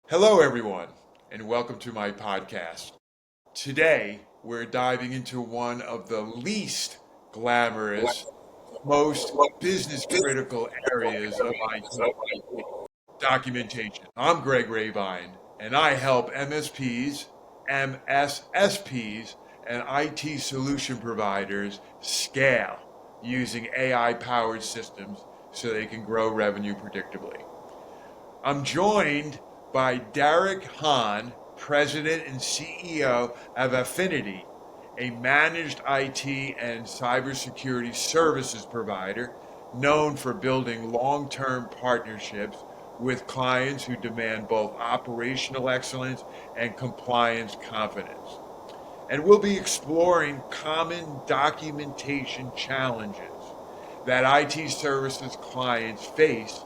Hello, everyone, and welcome to my podcast. Today, we're diving into one of the least glamorous, most business critical areas of IT documentation. I'm Greg Ravine, and I help MSPs, MSSPs, and IT solution providers scale using AI powered systems so they can grow revenue predictably. I'm joined by Darek Hahn, President and CEO of AffinIT, a managed IT and cybersecurity services provider known for building long-term partnerships with clients who demand both operational excellence and compliance confidence. And we'll be exploring common documentation challenges that IT services clients face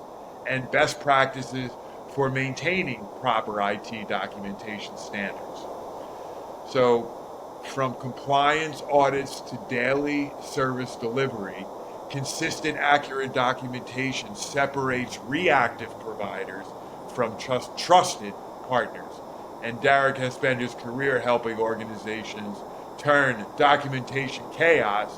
and best practices for maintaining proper IT documentation standards. So, from compliance audits to daily service delivery, consistent, accurate documentation separates reactive providers from trusted partners. And Darek has spent his career helping organizations turn documentation chaos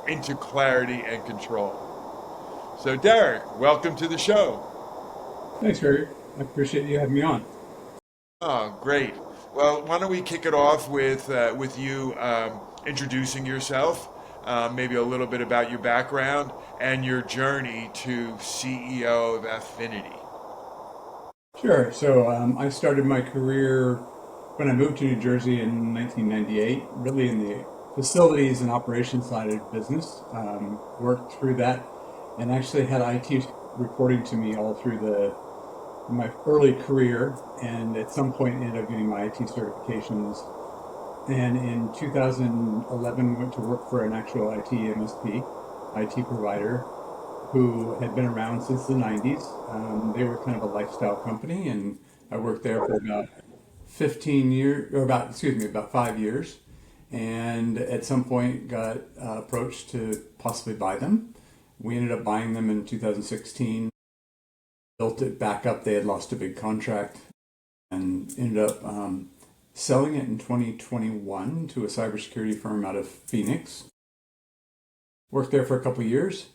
into clarity and control. So, Darek, welcome to the show. Thanks, Greg. I appreciate you having me on. Oh, great. Well, why don't we kick it off with you introducing yourself, maybe a little bit about your background and your journey to CEO of AffinIT. Sure. I started my career when I moved to New Jersey in 1998, really in the facilities and operations side of business. Worked through that and actually had IT reporting to me all through my early career, and at some point ended up getting my IT certifications. And in 2011, went to work for an actual IT MSP, IT provider, who had been around since the 90s. They were kind of a lifestyle company, and I worked there for about 15 years, or about 5 years. And at some point got approached to possibly buy them. We ended up buying them in 2016, built it back up. They had lost a big contract and ended up selling it in 2021 to a cybersecurity firm out of Phoenix. Worked there for a couple of years.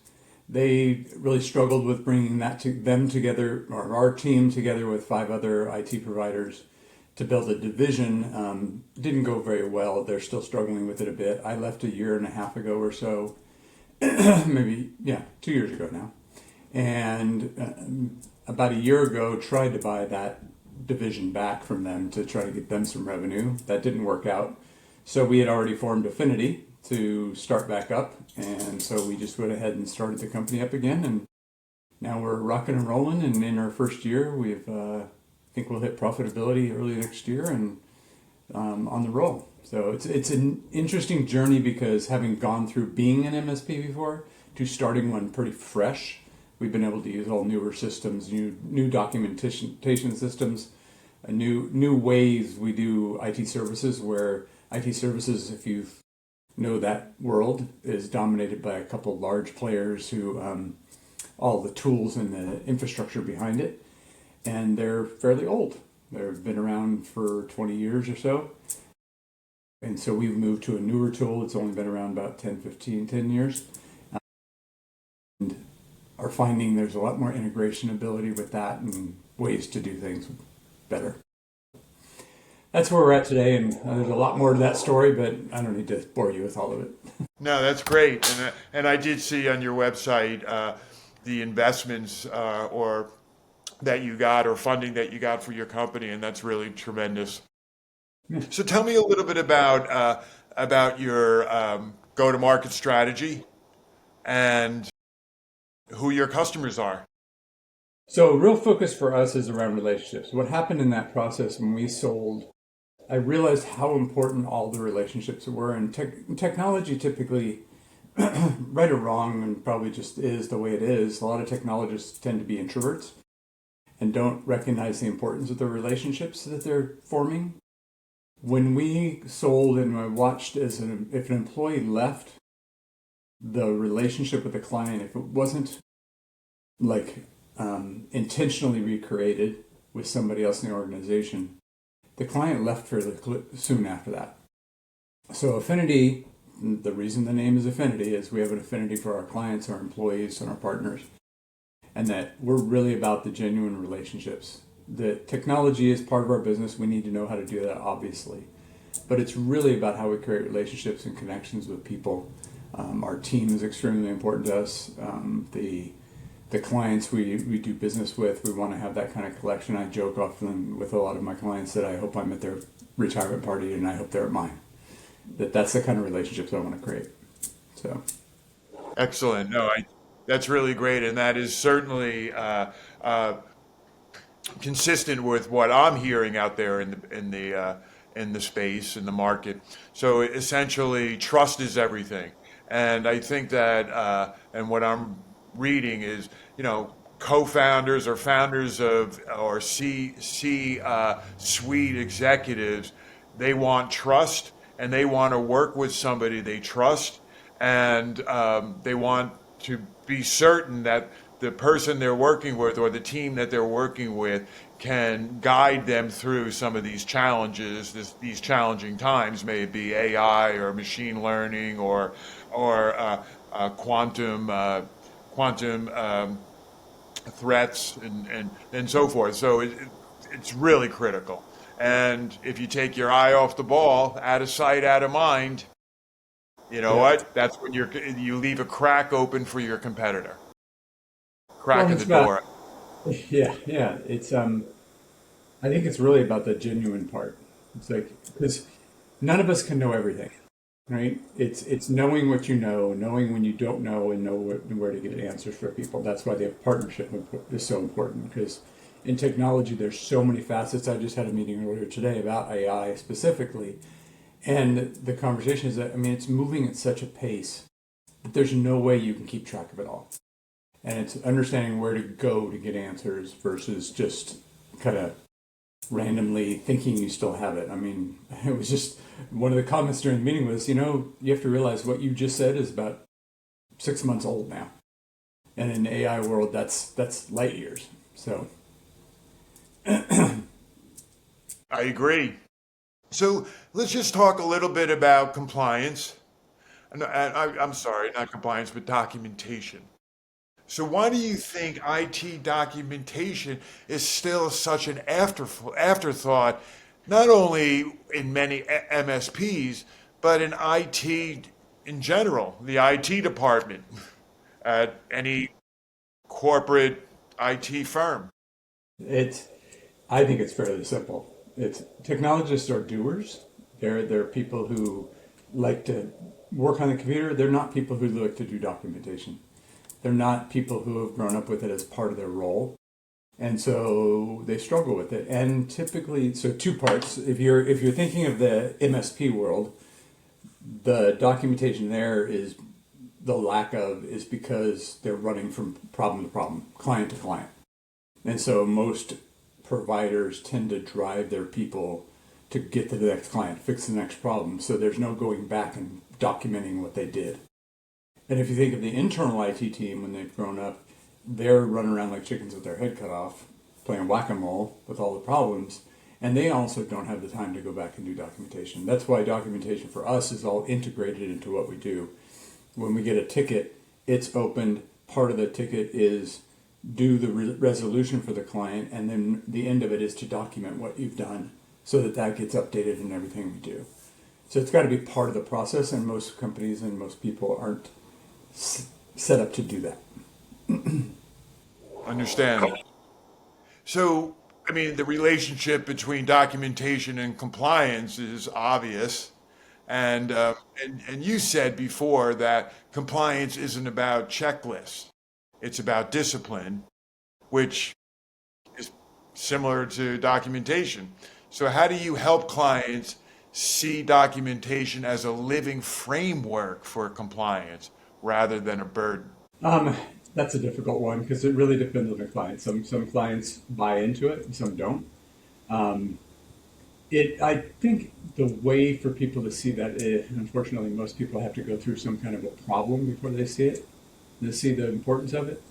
They really struggled with bringing them together, or our team together with 5 other IT providers to build a division. Didn't go very well. They're still struggling with it a bit. I left a year and a half ago or so, maybe, 2 years ago now. And about a year ago, tried to buy that division back from them to try to get them some revenue. That didn't work out. So we had already formed Affinity to start back up. And so we just went ahead and started the company up again. And now we're rocking and rolling. And in our first year, I think we'll hit profitability early next year and on the roll. So it's an interesting journey because having gone through being an MSP before to starting one pretty fresh, we've been able to use all newer systems, new documentation systems, new ways we do IT services. Where IT services, if you know that world, is dominated by a couple of large players who all the tools and the infrastructure behind it, and they're fairly old. They've been around for 20 years or so. And so we've moved to a newer tool. It's only been around about 10 years. And are finding there's a lot more integration ability with that and ways to do things better. That's where we're at today, and there's a lot more to that story, but I don't need to bore you with all of it. No, that's great. And I did see on your website the investments or that you got or funding that you got for your company, and that's really tremendous. Yeah. So tell me a little bit about your go-to-market strategy and who your customers are. So real focus for us is around relationships. What happened in that process when we sold, I realized how important all the relationships were. And technology typically, right or wrong, and probably just is the way it is, a lot of technologists tend to be introverts and don't recognize the importance of the relationships that they're forming. When we sold and I watched if an employee left, the relationship with the client, if it wasn't like intentionally recreated, with somebody else in the organization. The client left fairly soon after that. So AffinIT, the reason the name is AffinIT is we have an affinity for our clients, our employees, and our partners, and that we're really about the genuine relationships. The technology is part of our business. We need to know how to do that, obviously. But it's really about how we create relationships and connections with people. Our team is extremely important to us. The clients we do business with, we want to have that kind of collection. I joke often with a lot of my clients that I hope I'm at their retirement party and I hope they're at mine. That's the kind of relationships I want to create. So, Excellent. No, that's really great, and that is certainly consistent with what I'm hearing out there in the space in the market. So essentially, trust is everything, and I think that and what I'm reading is co-founders or founders of or suite executives, they want trust and they want to work with somebody they trust, and they want to be certain that the person they're working with or the team that they're working with can guide them through some of these challenges, these challenging times, may it be AI or machine learning or quantum threats and so forth. So it's really critical. And if you take your eye off the ball, out of sight, out of mind, you know yeah. what? That's when you leave a crack open for your competitor. Crack Well, in it's the about, door. yeah. I think it's really about the genuine part. It's like, because none of us can know everything, right? It's knowing what you know, knowing when you don't know, and know where to get answers for people. That's why the partnership is so important, because in technology, there's so many facets. I just had a meeting earlier today about AI specifically, and the conversation is that, I mean, it's moving at such a pace that there's no way you can keep track of it all. And it's understanding where to go to get answers versus just kind of randomly thinking you still have it. I mean, it was just one of the comments during the meeting was, you have to realize what you just said is about 6 months old now. And in the AI world, that's light years. So, I agree. So let's just talk a little bit about compliance. I'm sorry, not compliance, but documentation. So why do you think IT documentation is still such an afterthought, not only in many MSPs, but in IT in general, the IT department at any corporate IT firm? it's I think it's fairly simple. It's technologists are doers. They're people who like to work on the computer. They're not people who like to do documentation. They're not people who have grown up with it as part of their role. And so they struggle with it. And typically, so two parts. If you're thinking of the MSP world, the documentation there is the lack of is because they're running from problem to problem, client to client. And so most providers tend to drive their people to get to the next client, fix the next problem. So there's no going back and documenting what they did. And if you think of the internal IT team when they've grown up, they're running around like chickens with their head cut off, playing whack-a-mole with all the problems. And they also don't have the time to go back and do documentation. That's why documentation for us is all integrated into what we do. When we get a ticket, it's opened. Part of the ticket is do the resolution for the client, and then the end of it is to document what you've done so that that gets updated in everything we do. So it's got to be part of the process, and most companies and most people aren't set up to do that. Understand. So, I mean, the relationship between documentation and compliance is obvious. And you said before that compliance isn't about checklists; it's about discipline, which is similar to documentation. So, how do you help clients see documentation as a living framework for compliance rather than a burden? Um, that's a difficult one because it really depends on the client. Some clients buy into it, and some don't. Um, I think the way for people to see that, unfortunately, most people have to go through some kind of a problem before they see it, to see the importance of it.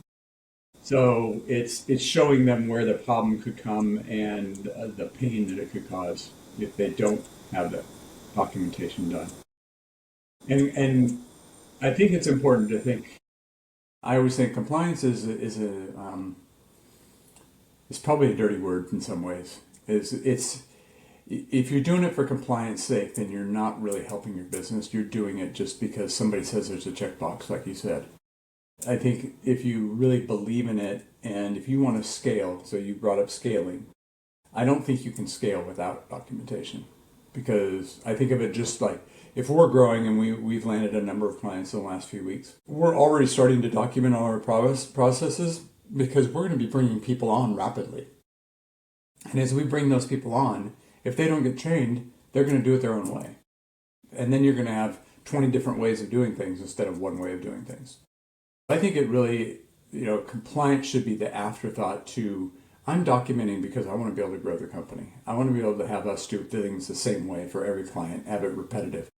So it's showing them where the problem could come and the pain that it could cause if they don't have the documentation done. And I think it's important to think. I always think compliance is probably a dirty word in some ways. It's if you're doing it for compliance sake, then you're not really helping your business. You're doing it just because somebody says there's a checkbox, like you said. I think if you really believe in it and if you want to scale, so you brought up scaling, I don't think you can scale without documentation because I think of it just like if we're growing and we've landed a number of clients in the last few weeks, we're already starting to document all our processes because we're going to be bringing people on rapidly. And as we bring those people on, if they don't get trained, they're going to do it their own way. And then you're going to have 20 different ways of doing things instead of one way of doing things. I think it really, compliance should be the afterthought to, I'm documenting because I want to be able to grow the company. I want to be able to have us do things the same way for every client, have it repetitive.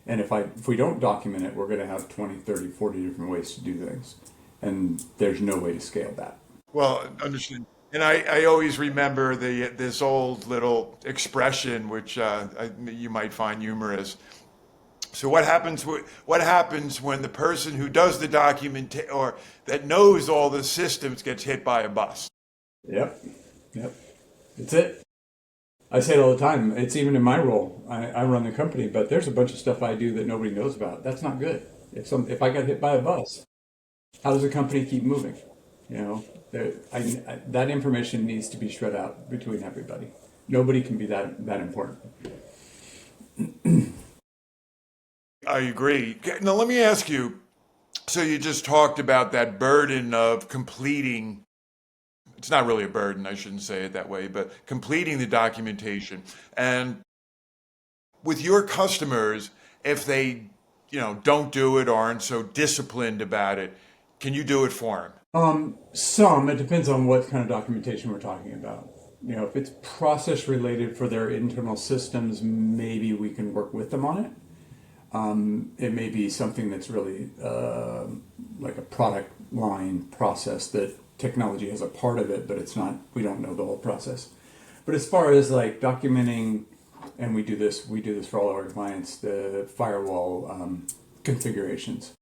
And if we don't document it, we're going to have 20, 30, 40 different ways to do things. And there's no way to scale that. Well, understood. And I always remember this old little expression, which you might find humorous. So what happens when the person who does the document or that knows all the systems gets hit by a bus? Yep. Yep. That's it. I say it all the time. It's even in my role. I run the company, but there's a bunch of stuff I do that nobody knows about. That's not good. If I got hit by a bus, how does the company keep moving? That information needs to be spread out between everybody. Nobody can be that important. I agree. Now let me ask you. So you just talked about that burden of completing. It's not really a burden. I shouldn't say it that way, but completing the documentation. And with your customers, if they, don't do it or aren't so disciplined about it, can you do it for them? It depends on what kind of documentation we're talking about. If it's process related for their internal systems, maybe we can work with them on it. It may be something that's really like a product line process that technology has a part of it, but it's not, we don't know the whole process. But as far as like documenting, and we do this for all of our clients, the firewall configurations.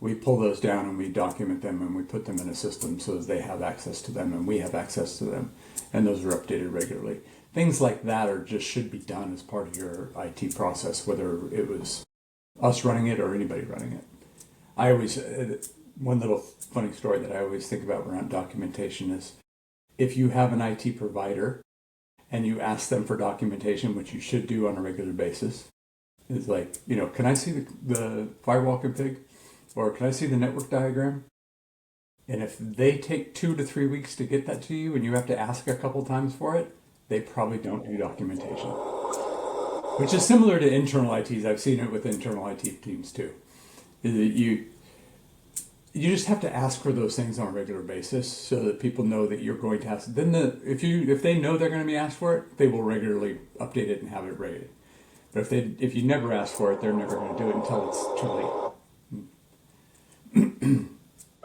We pull those down and we document them and we put them in a system so that they have access to them and we have access to them. And those are updated regularly. Things like that should be done as part of your IT process, whether it was us running it or anybody running it. I always, one little funny story that I always think about around documentation is if you have an IT provider and you ask them for documentation, which you should do on a regular basis, is like, can I see the firewall config? Or can I see the network diagram? And if they take 2 to 3 weeks to get that to you and you have to ask a couple times for it, they probably don't do documentation. Which is similar to internal ITs. I've seen it with internal IT teams too. You just have to ask for those things on a regular basis so that people know that you're going to ask. Then if they know they're going to be asked for it, they will regularly update it and have it ready. But if you never ask for it, they're never going to do it until it's too late.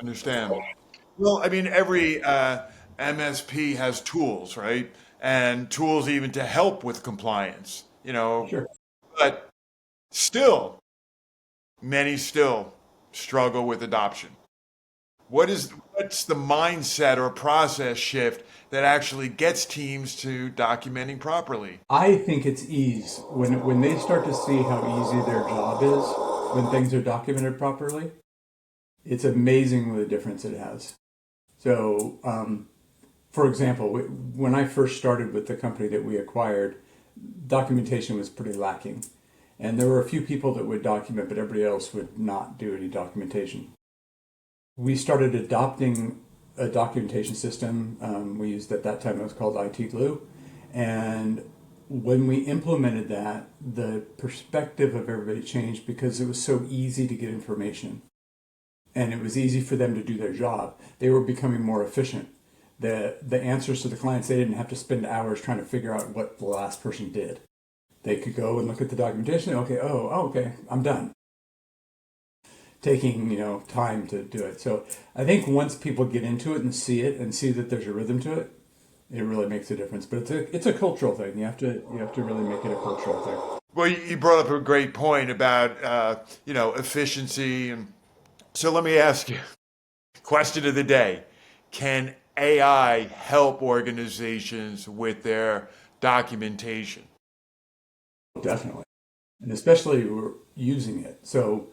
Understand. Well, I mean, every MSP has tools, right? And tools even to help with compliance, Sure. but still, many still struggle with adoption. What's the mindset or process shift that actually gets teams to documenting properly? I think it's ease. When they start to see how easy their job is when things are documented properly, it's amazing the difference it has. So, for example, when I first started with the company that we acquired, documentation was pretty lacking. And there were a few people that would document, but everybody else would not do any documentation. We started adopting a documentation system. We used at that time, it was called IT Glue. And when we implemented that, the perspective of everybody changed because it was so easy to get information. And it was easy for them to do their job. They were becoming more efficient. The answers to the clients, they didn't have to spend hours trying to figure out what the last person did. They could go and look at the documentation. Okay, okay, I'm done. taking time to do it. So I think once people get into it and see it and see that there's a rhythm to it, it really makes a difference. But it's a cultural thing. You have to really make it a cultural thing. Well, you brought up a great point about efficiency, and so let me ask you, question of the day: can AI help organizations with their documentation? Definitely, and especially we're using it. So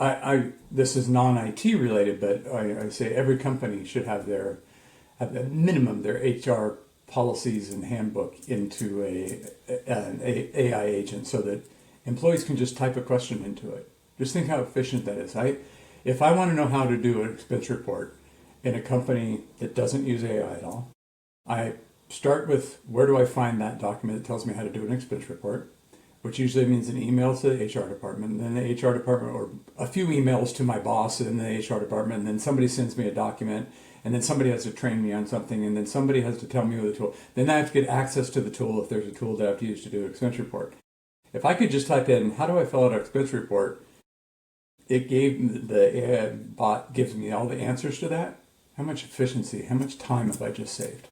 I this is non-IT related, but I say every company should have at minimum their HR policies and handbook into an AI agent so that employees can just type a question into it. Just think how efficient that is. If I want to know how to do an expense report in a company that doesn't use AI at all, I start with where do I find that document that tells me how to do an expense report, which usually means an email to the HR department, and then the HR department, or a few emails to my boss and the HR department, and then somebody sends me a document, and then somebody has to train me on something, and then somebody has to tell me what the tool. Then I have to get access to the tool if there's a tool that I have to use to do an expense report. If I could just type in, how do I fill out an expense report? The AI bot gives me all the answers to that. How much efficiency, how much time have I just saved?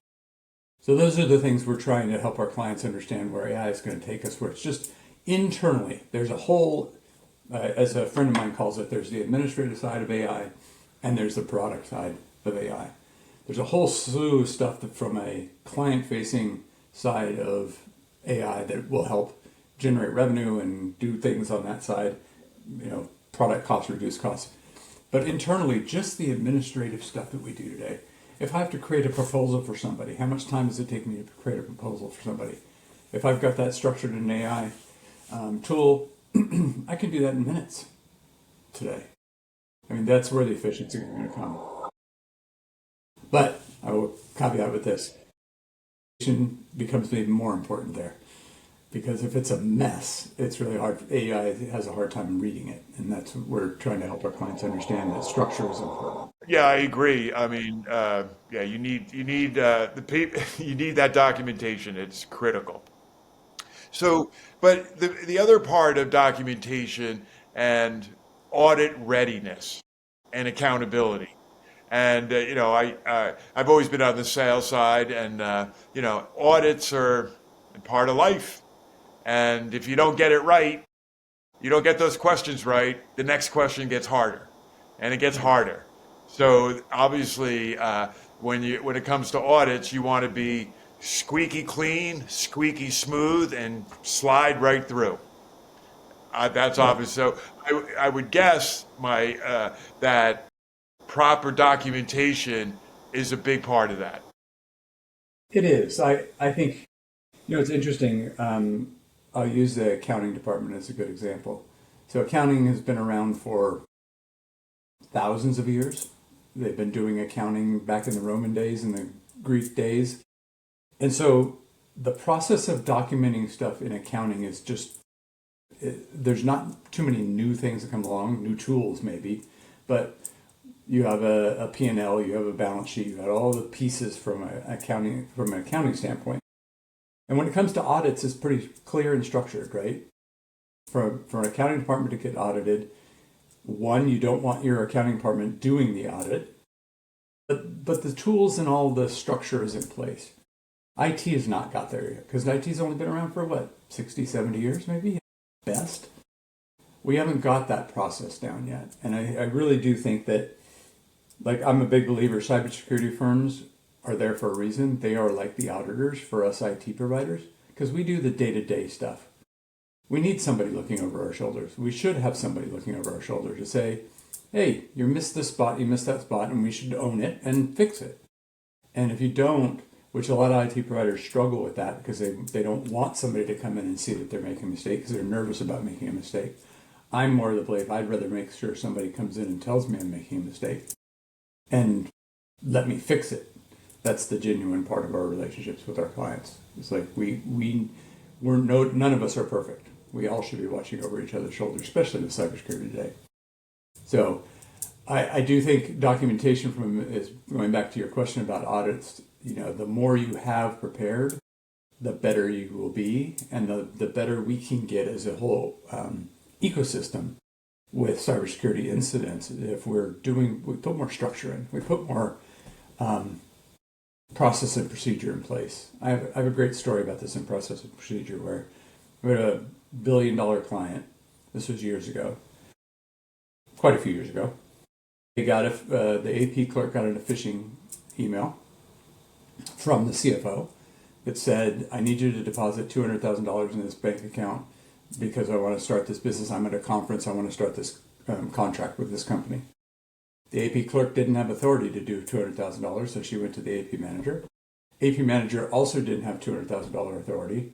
So those are the things we're trying to help our clients understand where AI is going to take us, where it's just internally. There's a whole, as a friend of mine calls it, there's the administrative side of AI and there's the product side of AI. There's a whole slew of stuff that from a client-facing side of AI that will help generate revenue and do things on that side, product costs, reduce costs. But internally, just the administrative stuff that we do today. If I have to create a proposal for somebody, how much time does it take me to create a proposal for somebody? If I've got that structured in an AI tool, I can do that in minutes today. I mean, that's where the efficiency is going to come. But I will caveat with this. Becomes even more important there. Because if it's a mess, it's really hard. AI has a hard time reading it. And that's what we're trying to help our clients understand, that structure is important. Yeah, I agree. I mean, yeah, you need you need that documentation. It's critical. So, but the other part of documentation and audit readiness and accountability. And I've always been on the sales side, and audits are part of life. And if you don't get it right, you don't get those questions right, the next question gets harder, and it gets harder. So obviously, when it comes to audits, you want to be squeaky clean, squeaky smooth, and slide right through. That's Yeah, obvious. So I would guess that proper documentation is a big part of that. it is. I think, it's interesting. I'll use the accounting department as a good example. So accounting has been around for thousands of years. They've been doing accounting back in the Roman days and the Greek days. And so the process of documenting stuff in accounting is just, there's not too many new things that come along, new tools maybe, but you have a P&L, you have a balance sheet, you have all the pieces from an accounting standpoint. And when it comes to audits, it's pretty clear and structured, right? For an accounting department to get audited, one, you don't want your accounting department doing the audit, but the tools and all the structure is in place. IT has not got there yet, because IT's only been around for what, 60, 70 years maybe? Best. We haven't got that process down yet. And I really do think that, like, I'm a big believer, cybersecurity firms are there for a reason. They are like the auditors for us IT providers, because we do the day-to-day stuff. We need somebody looking over our shoulders. We should have somebody looking over our shoulder to say, hey, you missed this spot, you missed that spot, and we should own it and fix it. And if you don't, which a lot of IT providers struggle with that because they don't want somebody to come in and see that they're making a mistake because they're nervous about making a mistake. I'm more of the belief I'd rather make sure somebody comes in and tells me I'm making a mistake and let me fix it. That's the genuine part of our relationships with our clients. It's like none of us are perfect. We all should be watching over each other's shoulders, especially with cybersecurity today. So I do think documentation is going back to your question about audits. The more you have prepared, the better you will be, and the better we can get as a whole ecosystem with cybersecurity incidents, if we put more structure in, we put more process and procedure in place. I have a great story about this in process and procedure where we had a $1 billion client. This was years ago, quite a few years ago. The AP clerk got a phishing email from the CFO that said, "I need you to deposit $200,000 in this bank account because I want to start this business. I'm at a conference. I want to start this contract with this company." The AP clerk didn't have authority to do $200,000, so she went to the AP manager. AP manager also didn't have $200,000 authority.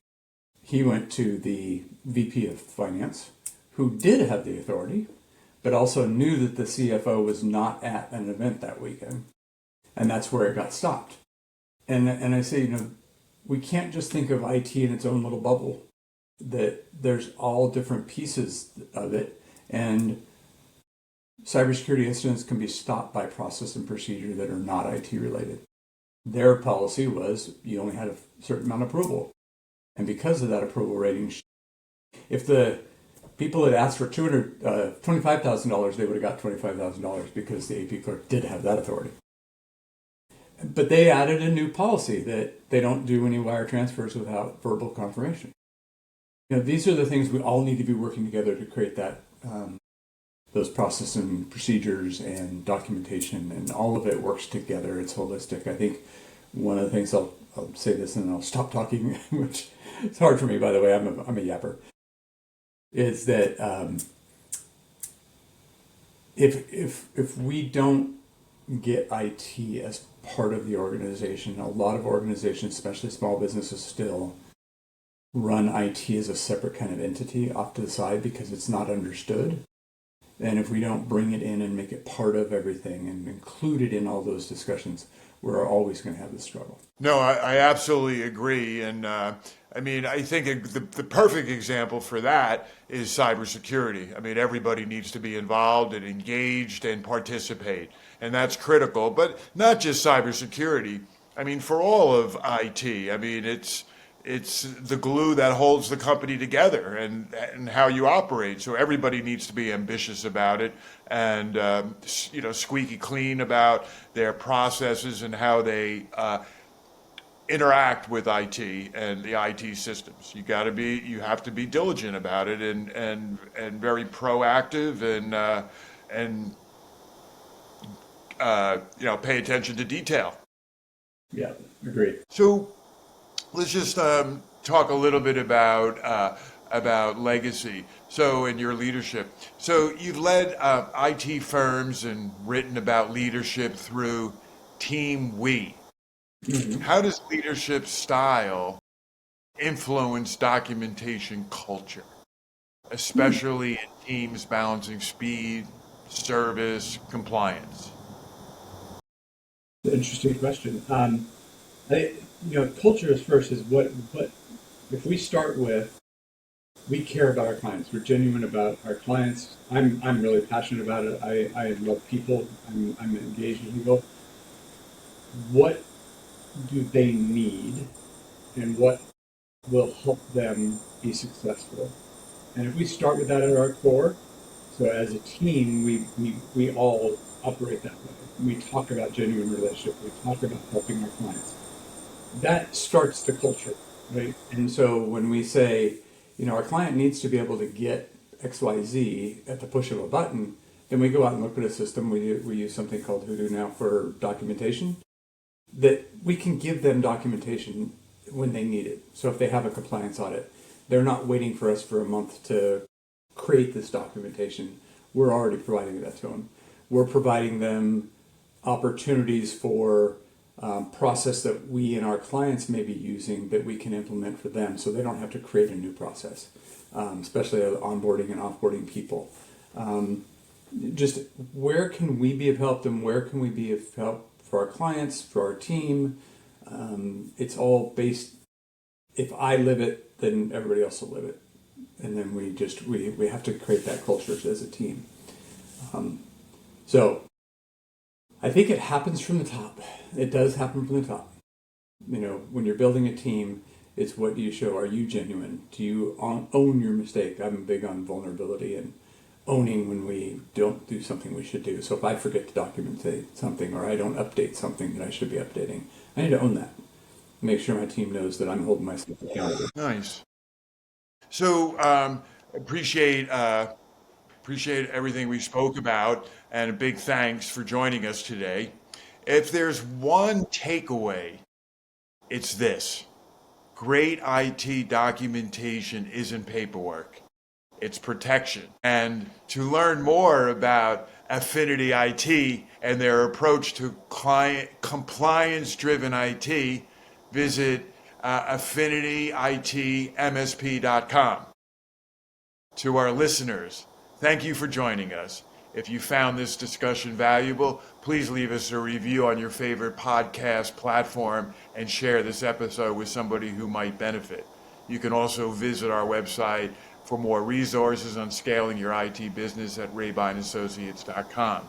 He went to the VP of Finance, who did have the authority, but also knew that the CFO was not at an event that weekend. And that's where it got stopped. And I say, we can't just think of IT in its own little bubble, that there's all different pieces of it. And cybersecurity incidents can be stopped by process and procedure that are not IT related. Their policy was you only had a certain amount of approval. And because of that approval rating, if the people had asked for $25,000, they would have got $25,000 because the AP clerk did have that authority. But they added a new policy that they don't do any wire transfers without verbal confirmation. These are the things we all need to be working together to create that those process and procedures and documentation, and all of it works together. It's holistic. I think one of the things I'll say this and I'll stop talking, which is hard for me, by the way. I'm a yapper. Is that if we don't get IT as part of the organization, a lot of organizations, especially small businesses, still run IT as a separate kind of entity off to the side because it's not understood. And if we don't bring it in and make it part of everything and include it in all those discussions, we're always going to have this struggle. No, I absolutely agree. And I think the perfect example for that is cybersecurity. Everybody needs to be involved and engaged and participate. And that's critical. But not just cybersecurity. For all of IT, it's the glue that holds the company together and how you operate. So everybody needs to be ambitious about it and squeaky clean about their processes and how they interact with IT and the IT systems. You have to be diligent about it and very proactive and pay attention to detail. Yeah, agreed. So let's just talk a little bit about legacy. So in your leadership, so you've led IT firms and written about leadership through Team We. Mm-hmm. How does leadership style influence documentation culture, especially in teams balancing speed, service, compliance? Interesting question. Culture is first. Is what if we start with we care about our clients. We're genuine about our clients. I'm really passionate about it. I love people. I'm engaged with people. What do they need, and what will help them be successful? And if we start with that at our core, so as a team, we all operate that way. We talk about genuine relationship. We talk about helping our clients. That starts the culture, right? And so when we say, our client needs to be able to get XYZ at the push of a button, then we go out and look at a system. We use something called Hoodoo now for documentation, that we can give them documentation when they need it. So if they have a compliance audit, they're not waiting for us for a month to create this documentation. We're already providing that to them. We're providing them opportunities for process that we and our clients may be using that we can implement for them, so they don't have to create a new process, especially onboarding and offboarding people. Just where can we be of help, and where can we be of help for our clients, for our team? It's all based, if I live it, then everybody else will live it. And then we have to create that culture as a team. So I think it happens from the top. It does happen from the top. When you're building a team, it's what do you show? Are you genuine? Do you own your mistake? I'm big on vulnerability, and owning when we don't do something we should do. So if I forget to document something or I don't update something that I should be updating, I need to own that. Make sure my team knows that I'm holding myself accountable. Nice. So appreciate everything we spoke about, and a big thanks for joining us today. If there's one takeaway, it's this: great IT documentation isn't paperwork. It's protection. And to learn more about Affinity IT and their approach to client compliance-driven IT, visit affinityitmsp.com. To our listeners, thank you for joining us. If you found this discussion valuable, please leave us a review on your favorite podcast platform and share this episode with somebody who might benefit. You can also visit our website for more resources on scaling your IT business at raybinassociates.com.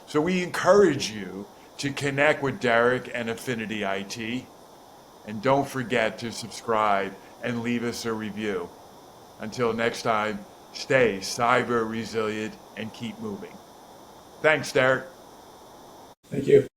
So we encourage you to connect with Darek and Affinity IT, and don't forget to subscribe and leave us a review. Until next time, stay cyber resilient and keep moving. Thanks, Darek. Thank you.